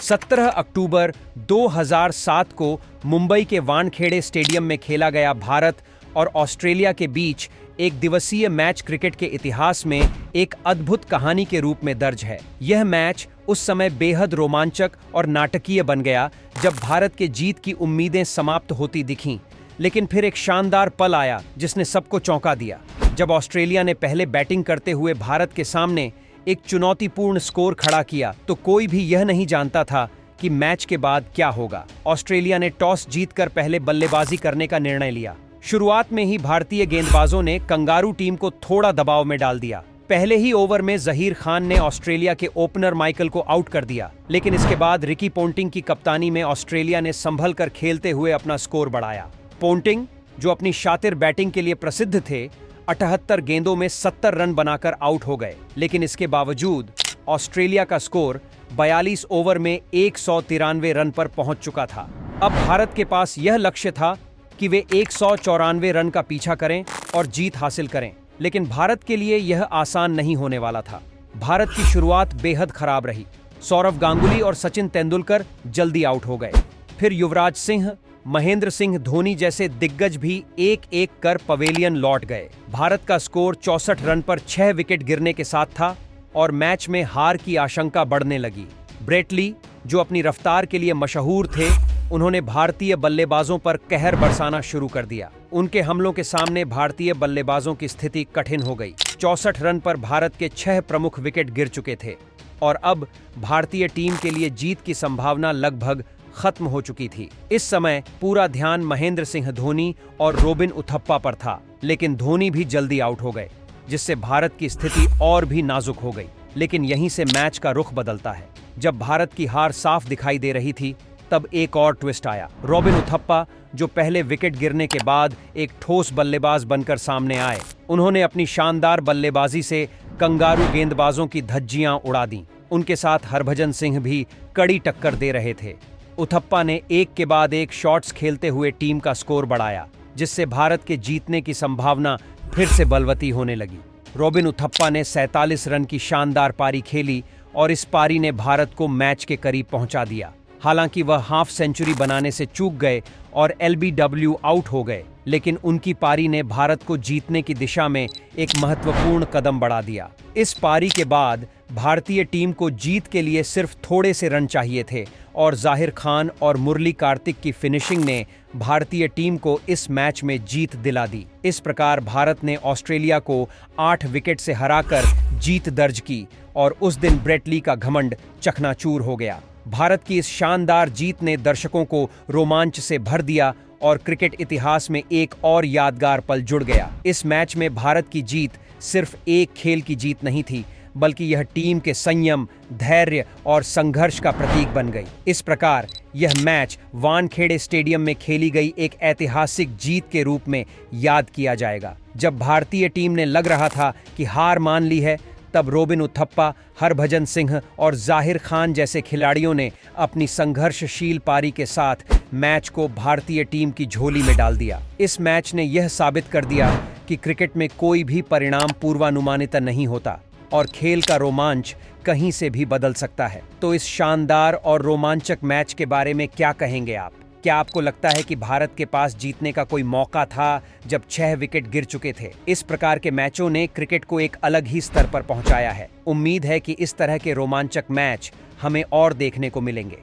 17 अक्टूबर 2007 को मुंबई के वानखेड़े स्टेडियम में खेला गया भारत और ऑस्ट्रेलिया के बीच एक दिवसीय मैच क्रिकेट के इतिहास में एक अद्भुत कहानी के रूप में दर्ज है। यह मैच उस समय बेहद रोमांचक और नाटकीय बन गया जब भारत के जीत की उम्मीदें समाप्त होती दिखीं, लेकिन फिर एक शानदार पल आया जिसने सबको चौंका दिया। जब ऑस्ट्रेलिया ने पहले बैटिंग करते हुए भारत के सामने एक चुनौतीपूर्ण स्कोर खड़ा किया तो कोई भी यह नहीं जानता था कि मैच के बाद क्या होगा। ऑस्ट्रेलिया ने टॉस जीतकर पहले बल्लेबाजी करने का निर्णय लिया। शुरुआत में ही भारतीय गेंदबाजों ने कंगारू टीम को थोड़ा दबाव में डाल दिया। पहले ही ओवर में जहीर खान ने ऑस्ट्रेलिया के ओपनर माइकल को आउट कर दिया, लेकिन इसके बाद रिकी पोंटिंग की कप्तानी में ऑस्ट्रेलिया ने संभल कर खेलते हुए अपना स्कोर बढ़ाया। पोंटिंग, जो अपनी शातिर बैटिंग के लिए प्रसिद्ध थे, 78 गेंदों में 70 रन बनाकर आउट हो गए, लेकिन इसके बावजूद ऑस्ट्रेलिया का स्कोर 42 ओवर में 193 रन पर पहुंच चुका था। अब भारत के पास यह लक्ष्य था कि वे 194 रन का पीछा करें और जीत हासिल करें, लेकिन भारत के लिए यह आसान नहीं होने वाला था। भारत की शुरुआत बेहद खराब रही। सौरव गांगुली और सचिन तेंदुलकर जल्दी आउट हो गए। फिर युवराज सिंह, महेंद्र सिंह धोनी जैसे दिग्गज भी एक एक कर पवेलियन लौट गए। भारत का स्कोर 64 रन पर 6 विकेट गिरने के साथ था और मैच में हार की आशंका बढ़ने लगी। ब्रेट ली, जो अपनी रफ्तार के लिए मशहूर थे, उन्होंने भारतीय बल्लेबाजों पर कहर बरसाना शुरू कर दिया। उनके हमलों के सामने भारतीय बल्लेबाजों की स्थिति कठिन हो गई। 64 रन पर भारत के 6 प्रमुख विकेट गिर चुके थे और अब भारतीय टीम के लिए जीत की संभावना लगभग खत्म हो चुकी थी। इस समय पूरा ध्यान महेंद्र सिंह धोनी और रोबिन उथप्पा पर था, लेकिन धोनी भी जल्दी आउट हो गए, जिससे भारत की स्थिति और भी नाजुक हो गई। लेकिन यहीं से मैच का रुख बदलता है। जब भारत की हार साफ दिखाई दे रही थी, तब एक और ट्विस्ट आया। रोबिन उथप्पा, जो पहले विकेट गिरने के बाद एक ठोस बल्लेबाज बनकर सामने आए, उन्होंने अपनी शानदार बल्लेबाजी से कंगारू गेंदबाजों की धज्जियां उड़ा दी। उनके साथ हरभजन सिंह भी कड़ी टक्कर दे रहे थे। उथप्पा ने एक के बाद एक शॉट्स खेलते हुए टीम का स्कोर बढ़ाया, जिससे भारत के जीतने की संभावना फिर से बलवती होने लगी। रोबिन उथप्पा ने 47 रन की शानदार पारी खेली और इस पारी ने भारत को मैच के करीब पहुंचा दिया। हालांकि वह हाफ सेंचुरी बनाने से चूक गए और एलबीडब्ल्यू आउट हो गए, लेकिन उनकी पारी ने भारत को जीतने की दिशा में एक महत्वपूर्ण कदम बढ़ा दिया। इस पारी के बाद भारतीय टीम को जीत के लिए सिर्फ थोड़े से रन चाहिए थे और जाहिर खान और मुरली कार्तिक की फिनिशिंग ने भारतीय टीम को इस मैच में जीत दिला दी। इस प्रकार भारत ने ऑस्ट्रेलिया को 8 विकेट से हराकर जीत दर्ज की और उस दिन ब्रेट ली का घमंड चकनाचूर हो गया। भारत की इस शानदार जीत ने दर्शकों को रोमांच से भर दिया और क्रिकेट इतिहास में एक और यादगार पल जुड़ गया। इस मैच में भारत की जीत सिर्फ एक खेल की जीत नहीं थी, बल्कि यह टीम के संयम, धैर्य और संघर्ष का प्रतीक बन गई। इस प्रकार यह मैच वानखेड़े स्टेडियम में खेली गई एक ऐतिहासिक जीत के रूप में याद किया जाएगा। जब भारतीय टीम ने लग रहा था कि हार मान ली है, तब रोबिन उथप्पा, हरभजन सिंह और जाहिर खान जैसे खिलाड़ियों ने अपनी संघर्षशील पारी के साथ मैच को भारतीय टीम की झोली में डाल दिया। इस मैच ने यह साबित कर दिया कि क्रिकेट में कोई भी परिणाम पूर्वानुमानित नहीं होता और खेल का रोमांच कहीं से भी बदल सकता है। तो इस शानदार और रोमांचक मैच के बारे में क्या कहेंगे आप? क्या आपको लगता है कि भारत के पास जीतने का कोई मौका था जब 6 विकेट गिर चुके थे? इस प्रकार के मैचों ने क्रिकेट को एक अलग ही स्तर पर पहुंचाया है। उम्मीद है कि इस तरह के रोमांचक मैच हमें और देखने को मिलेंगे।